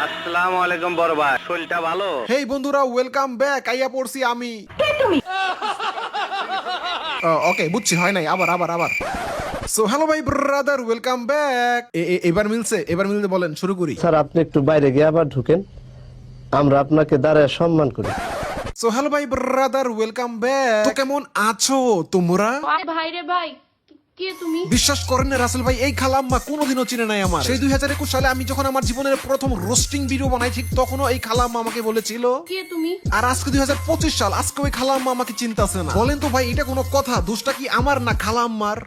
আসসালামু আলাইকুম বড় ভাই, শরীরটা ভালো? হেই বন্ধুরা, ওয়েলকাম ব্যাক। আইয়া পড়ছি আমি। ওকে, বুঝছি, হয় নাই। আবার আবার আবার সো হ্যালো ভাই ব্রাদার, ওয়েলকাম ব্যাক। এবার মিলছে বলেন, শুরু করি। স্যার আপনি একটু বাইরে গিয়ে আবার ঢুকেন, আমরা আপনাকে দাঁড়ায় সম্মান করি। সো হ্যালো ভাই ব্রাদার, ওয়েলকাম ব্যাক। তো কেমন আছো তোমরা? ভাই রে ভাই, কে তুমি? বিশ্বাস করেন না রাসেল ভাই, এই খালাম্মা কোনোদিনও চিনে নাই আমার। সেই 2021 সালে আমি যখন আমার জীবনের প্রথম রোস্টিং ভিডিও বানাই, ঠিক তখনও এই খালাম্মা আমাকে বলেছিল কে তুমি? আর আজকে 2025 সাল, আজকে ওই খালাম্মা আমাকে চিন্তাছে না। বলেন তো ভাই, এটা কোনো কথা? দোষটা কি আমার না খালাম্মার?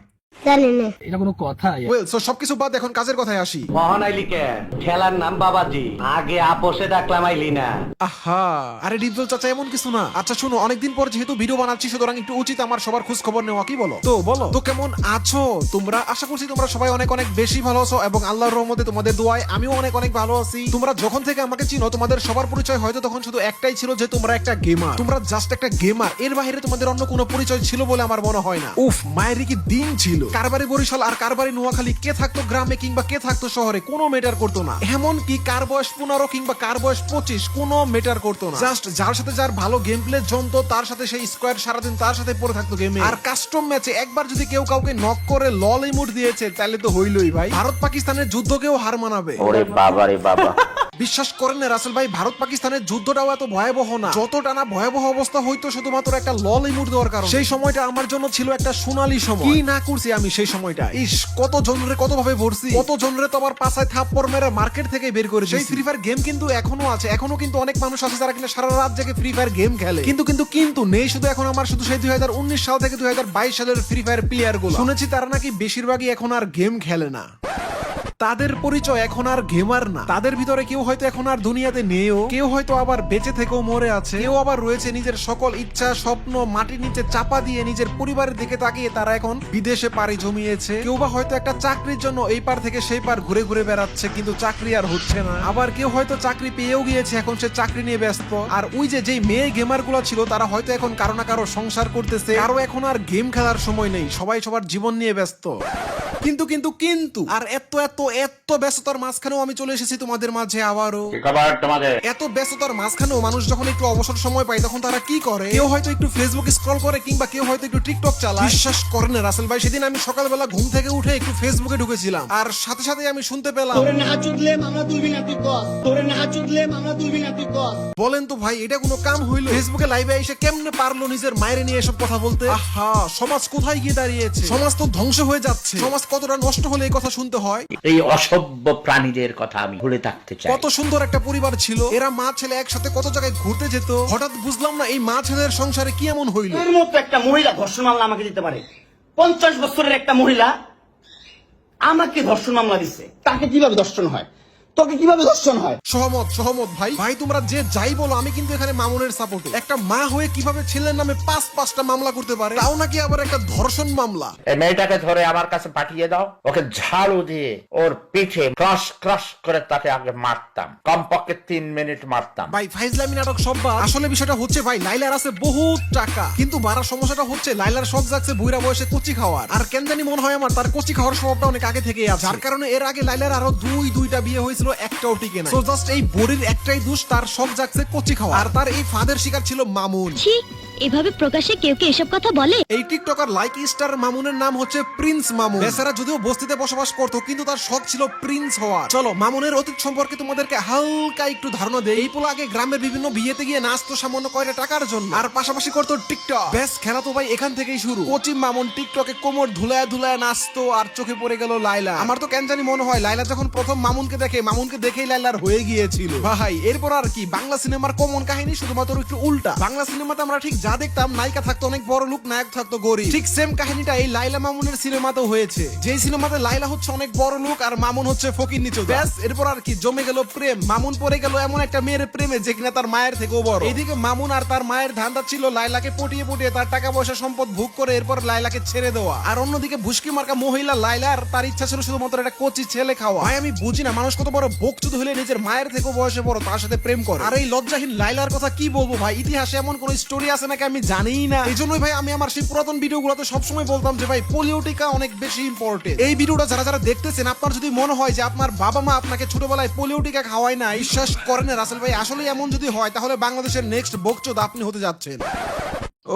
এটা কোনো কথা? ওয়েল, সো সবকিছু বাদ, এখন কাজের কথায় আসি। মোহন আইলি কে? ঠেলার নাম বাবাজি, আগে আপোষে ডাকলাম আইলি না। আহা, আরে ডিপজল চাচা, এমন কিছু না। আচ্ছা শুনো, অনেকদিন পর যেহেতু ভিডিও বানাচ্ছি, সুতরাং একটু উচিত আমার সবার খোঁজ খবর নেওয়া, কি বলো? তো বলো তো, কেমন আছো তোমরা? আশা করছি তোমরা সবাই অনেক অনেক বেশি ভালো আছো, এবং আল্লাহর রহমতে তোমাদের দোয়ায় আমিও অনেক অনেক ভালো আছি। তোমরা যখন থেকে আমাকে চিনো, তোমাদের সবার পরিচয় হয়তো তখন শুধু একটাই ছিল, যে তোমরা একটা গেমার। তোমরা জাস্ট একটা গেমার, এর বাইরে তোমাদের অন্য কোনো পরিচয় ছিল বলে আমার মনে হয় না। উফ, মায়েরই কি দিন ছিল। কারবারি বরিশাল আর কারবারি নোয়াখালী, কে থাকতো গ্রামে কিংবা কে থাকতো শহরে, কোনো ম্যাটার করতো না। এমন কি কার বয়স 15 কিংবা কার বয়স 25, কোনো ম্যাটার করতো না। জাস্ট যার সাথে যার ভালো গেম প্লে জমতো, তার সাথে সেই স্কোয়ার সারাদিন তার সাথে পড়ে থাকতো গেমে। আর কাস্টম ম্যাচে একবার যদি কেউ কাউকে নক করে লল ইমোট দিয়েছে, তাহলে তো হইলই ভাই। ভারত পাকিস্তানের যুদ্ধকেও হার মানাবে। ওরে বাবা রে বাবা। বিশ্বাস করেন না রাসেল ভাই, ভারত পাকিস্তানের যুদ্ধটাও এত ভয়াবহ না যতটা না ভয়াবহ অবস্থা হইতো শুধুমাত্র একটা লল ইমোট দেওয়ার কারণে। সেই সময়টা আমার জন্য ছিল একটা সোনালী সময়। কি না করছি আমি সেই সময়টা! ইস, কত জনরে কত ভাবে ভরছি, কত জনরে তো আবার পাছায় থাপ্পড় মেরে মার্কেট থেকে বের করে দিয়েছি। সেই ফ্রি ফায়ার গেম কিন্তু এখনো আছে, এখনো কিন্তু অনেক মানুষ আছে যারা কিনা সারা রাত জেগে ফ্রি ফায়ার গেম খেলে। কিন্তু নেই শুধু এখন আমার, শুধু সেই 2019 সাল থেকে 2022 সালের ফ্রি ফায়ার প্লেয়ার গুলো। শুনেছি তারা নাকি বেশিরভাগই এখন আর গেম খেলে না। তাদের পরিচয় এখন আর গেমার না। তাদের ভিতরে কেউ হয়তো এখন আর দুনিয়াতে নেইও, কেউ হয়তো আবার বেঁচে থেকেও মরে আছে, কেউ আবার রয়েছে নিজের সকল ইচ্ছা স্বপ্ন মাটির নিচে চাপা দিয়ে নিজের পরিবারের দিকে তাকিয়ে তারা এখন বিদেশে পাড়ি জমিয়েছে। কেউ বা হয়তো একটা চাকরির জন্য এই পার থেকে সেই পার ঘুরে ঘুরে বেড়াচ্ছে, কিন্তু চাকরি আর হচ্ছে না। আবার কেউ হয়তো চাকরি পেয়েও গিয়েছে, এখন সে চাকরি নিয়ে ব্যস্ত। আর ওই যেই মেয়ে গেমার গুলো ছিল, তারা হয়তো এখন কারো না কারো সংসার করতেছে, কারো এখন আর গেম খেলার সময় নেই, সবাই সবার জীবন নিয়ে ব্যস্ত। কিন্তু আর এত ব্যস্ততার মাঝখানেও আমি চলে এসেছি তোমাদের মাঝে আবারও। এত ব্যস্ততার মাঝখানেও মানুষ যখন একটু অবসর সময় পায়, তখন তারা কি করে? কেউ হয়তো একটু ফেসবুক স্ক্রল করে, কিংবা কেউ হয়তো একটু টিকটক চালায়। বিশ্বাস করেন রাসেল ভাই, সেদিন আমি সকালবেলা ঘুম থেকে উঠে একটু ফেসবুকে ঢুকেছিলাম, আর সাথে সাথে আমি শুনতে পেলাম, বলেন তো ভাই, এটা কোনো কাম হইলো? ফেসবুকে লাইভে এসে কেমনে পারলো নিজের মায়ের নিয়ে এসব কথা বলতে? আহা, সমাজ কোথায় গিয়ে দাঁড়িয়েছে? সমাজ তো ধ্বংস হয়ে যাচ্ছে। সমাজ কতটা নষ্ট হলে এই কথা শুনতে হয়? এই অসভ্য প্রাণীদের কথা আমি ভুলে থাকতে চাই। কত সুন্দর একটা পরিবার ছিল, এরা মা ছেলে একসাথে কত জায়গায় ঘুরতে যেত। হঠাৎ বুঝলাম না এই মা ছেলের সংসারে কি এমন হইল। এর মতো একটা মহিলা ধর্ষণ মামলা আমাকে দিতে পারে? 50 বছরের একটা মহিলা আমাকে ধর্ষণ মামলা দিচ্ছে, তাকে কিভাবে ধর্ষণ হয়? তোকে কিভাবে ধর্ষণ হয়? সহমত ভাই তোমরা যে যাই বলো, আমি কিন্তু এখানে মামুনের সাপোর্টে। একটা মা হয়ে কিভাবে ছেলের নামে 5-5টা মামলা করতে পারে, তাও নাকি আবার একটা ধর্ষণ মামলা? এই মেয়েটাকে ধরে আমার কাছে পাঠিয়ে দাও, ওকে ঝাড়ু দিয়ে ওর পিঠে ক্রাশ করে তাকে আগে মারতাম, কমপক্ষে 3 মিনিট মারতাম। ভাই ফাইজলামি নাটক সব বাদ। আসলে বিষয়টা হচ্ছে ভাই, লাইলার আছে বহুত টাকা, কিন্তু বাড়ার সমস্যাটা হচ্ছে লাইলার শখ জাগছে বুইরা বয়সে কচি খাওয়ার। আর কেন জানি মনে হয় আমার তার কচি খাওয়ার স্বভাবটা অনেক আগে থেকেই আছে, যার কারণে এর আগে লাইলার আরো দুইটা বিয়ে হয়েছিল, একটাও টিকে না। সো জাস্ট এই বডির একটাই দোষ, তার শখ জাগছে কচি খাওয়া। আর তার এই ফাদের শিকার ছিল মামুন। এভাবে প্রকাশ্যে কেউ কি এসব কথা বলে? এই টিকটকার লাইক স্টার মামুনের নাম হচ্ছে প্রিন্স মামুন। বেচারা যদিও বস্তিতে বসবাস করতো, কিন্তু তার শখ ছিল প্রিন্স হওয়ার। চলো মামুনের অতীত সম্পর্কে তোমাদেরকে হালকা একটু ধারণা দেই। এই পোলা আগে গ্রামের বিভিন্ন বিয়েতে গিয়ে নাচতো সামান্য কয়টা টাকার জন্য, আর পাশাপাশি করতো টিকটক। বেশ, খেলা তো ভাই এখান থেকেই শুরু। কচি মামুন টিকটকে কোমর ধুলায় নাচতো, আর চোখে পড়ে গেল লাইলা। আমার তো কেন জানি মনে হয় লাইলা যখন প্রথম মামুনকে দেখেই লাইলার হয়ে গিয়েছিল। ভাই এরপর আর কি, বাংলা সিনেমার কমন কাহিনী, শুধুমাত্র একটু উল্টা। বাংলা সিনেমাতে আমরা ঠিক যা দেখতাম, নায়িকা থাকতো অনেক বড় লোক, নায়ক থাকতো গরিব, ঠিক সেম কাহিনীটা এই লাইলা মামুনের সিনেমাতেও হয়েছে। যেই সিনেমাতে লাইলা হচ্ছে অনেক বড় লোক আর মামুন হচ্ছে ফকির নিচু। ব্যাস, এরপর আর কি, জমে গেল প্রেম। মামুন পড়ে গেল এমন একটা মেয়ের প্রেমে যে কিনা তার মায়ের থেকেও বড়। এইদিকে মামুন আর তার মায়ের ধান্দা ছিল লাইলাকে পটিয়ে তার টাকা পয়সা সম্পদ ভোগ করে এরপর লাইলাকে ছেড়ে দেওয়া। আর অন্যদিকে ভুস্কি মার্কা মহিলা লাইলার, তার ইচ্ছা ছিল শুধুমাত্র একটা কচি ছেলে খাওয়া। ভাই আমি বুঝি না, মানুষ কত বড় বকচুদ হলে নিজের মায়ের থেকেও বয়সে বড় তার সাথে প্রেম করে। আর এই লজ্জাহীন লাইলার কথা কি বলবো ভাই, ইতিহাসে এমন কোন স্টোরি আছে নাকি আমি জানিই না। এই জন্যই ভাই আমি আমার সেই পুরাতন ভিডিওগুলোতে সবসময় বলতাম যে ভাই পোলিও টিকা অনেক বেশি ইম্পর্টেন্ট। এই ভিডিওটা যারা যারা দেখতেছেন, আপনার যদি মনে হয় যে আপনার বাবা মা আপনাকে ছোটবেলায় পোলিও টিকা খাওয়ায় না, বিশ্বাস করেন রাসেল ভাই, আসলে এমন যদি হয় তাহলে বাংলাদেশের নেক্সট বকচোদ আপনি হতে যাচ্ছেন।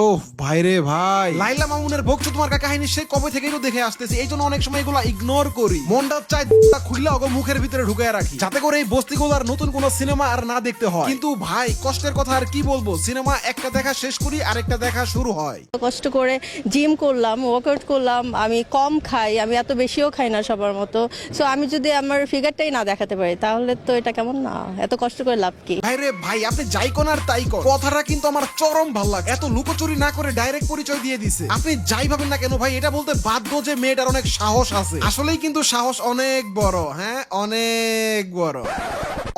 ওহ ভাই রে ভাই, লাইলা মামুনের বকচোদ মার্কা কাহিনী সে কবে থেকেই তো দেখে আসতেছি, এই জন্য অনেক সময় এগুলো ইগনোর করি। মনটা চাই খুললে ওকে মুখের ভিতরে ঢুকায় রাখি, যাতে করে এই বস্তিগুলোর নতুন কোন সিনেমা আর না দেখতে হয়। কিন্তু ভাই কষ্টের কথা আর কি বলবো, সিনেমা একটা দেখা শেষ করি আরেকটা দেখা শুরু হয়। কষ্ট করে জিম করলাম, ওয়ার্কআউট করলাম, আমি কম খাই, আমি এত বেশিও খাই না সবার মতো। সো আমি যদি আমার ফিগারটাই না দেখাতে পারি তাহলে তো এটা কেমন না, এত কষ্ট করে লাভ কি? ভাই রে ভাই, আপনি যাই কোন আর তাই কোন, কথাটা কিন্তু আমার চরম ভাল লাগে। এত লুকোচুরি না করে ডাইরেক্ট পরিচয় দিয়ে দিছে। আপনি যাই ভাবেন না কেন ভাই, এটা বলতে বাধ্য যে মেয়েটার অনেক সাহস আছে। আসলেই কিন্তু সাহস অনেক বড়, হ্যাঁ অনেক বড়।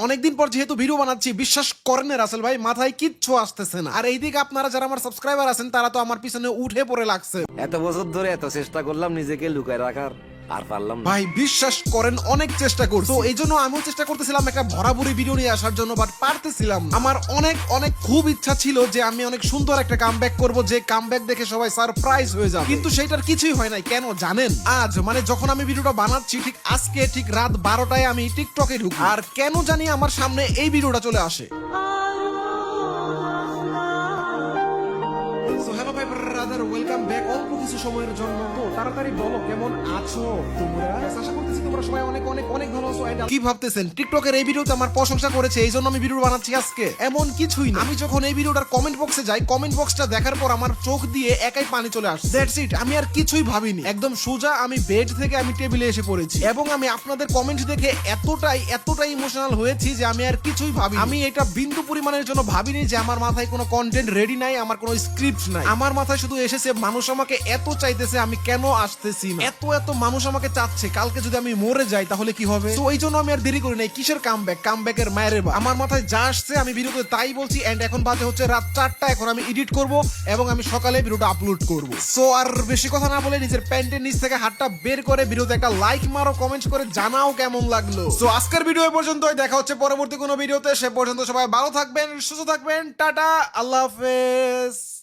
অনেকদিন পর যেহেতু ভিডিও বানাচ্ছি, বিশ্বাস করেন রাসেল ভাই মাথায় কিচ্ছু আসতেছে না। আর এইদিকে আপনারা যারা আমার সাবস্ক্রাইবার আছেন তারা তো আমার পিছনে উঠে পড়ে লাগছে। এত বছর ধরে এত চেষ্টা করলাম নিজেকে লুকায় রাখার, আর পারলাম না। ভাই বিশ্বাস করেন অনেক চেষ্টা করছি, তো এই জন্য আমিও চেষ্টা করতেছিলাম একটা ভরাভরি ভিডিও নিয়ে আসার জন্য, বাট পারতেছিলাম না। আমার অনেক অনেক খুব ইচ্ছা ছিল যে আমি অনেক সুন্দর একটা কামব্যাক করব, যে কামব্যাক দেখে সবাই সারপ্রাইজ হয়ে যাবে, কিন্তু সেটার কিছুই হয় নাই। কেন জানেন? আজ মানে যখন আমি ভিডিওটা বানাচ্ছি ঠিক আজকে ঠিক রাত 12টায় আমি টিকটকে ঢুকি, আর কেন জানি আমার সামনে এই ভিডিওটা চলে আসে। সো হ্যালো ভাই ব্রাদার, ওয়েলকাম ব্যাক অল্প কিছু সময়ের জন্য। তো তাড়াতাড়ি বলো কেমন আছো তোমরা? আশা করতেছি তোমরা সবাই অনেক অনেক অনেক ভালো আছো। কি ভাবতেছেন টিকটকের এই ভিডিওতে আমার প্রশংসা করেছে এই জন্য আমি ভিডিও বানাচ্ছি আজকে? এমন কিছুই না। আমি যখন এই ভিডিওটার কমেন্ট বক্সে যাই, কমেন্ট বক্সটা দেখার পর আমার চোখ দিয়ে একাই পানি চলে আসে। দ্যাটস ইট, আমি আর কিছুই ভাবিনি। একদম সোজা আমি বেড থেকে আমি টেবিলে এসে পড়েছি, এবং আমি আপনাদের কমেন্ট দেখে এতটাই ইমোশনাল হয়েছি যে আমি আর কিছুই ভাবি। আমি এটা বিন্দু পরিমাণের জন্য ভাবিনি যে আমার মাথায় কোনো কন্টেন্ট রেডি নাই, আমার কোনো স্ক্রিপ্ট নাই। আমার মাথায় শুধু এসেছে মানুষ আমাকে এত চাইতেছে, আমি কেন আসতেছি না। এত মানুষ আমাকে চাচ্ছে, কালকে যদি আমি মরে যাই তাহলে কি হবে? তো এই জন্য আমি আর দেরি করি নাই। কিসের কামব্যাকের মায়ের বা, আমার মাথায় যা আসছে আমি ভিডিওতে তাই বলছি। এন্ড এখন বাজে হচ্ছে রাত 4টা, এখন আমি এডিট করব এবং আমি সকালে ভিডিওটা আপলোড করব। সো আর বেশি কথা না বলে নিজের প্যান্টের নিচ থেকে হাতটা বের করে ভিডিওতে একটা লাইক মারো, কমেন্ট করে জানাও কেমন লাগলো। সো আজকের ভিডিও এ পর্যন্তই, দেখা হচ্ছে পরবর্তী কোনো ভিডিওতে। সে পর্যন্ত সবাই ভালো থাকবেন, সুস্থ থাকবেন, টাটা, আল্লাহ হাফেজ।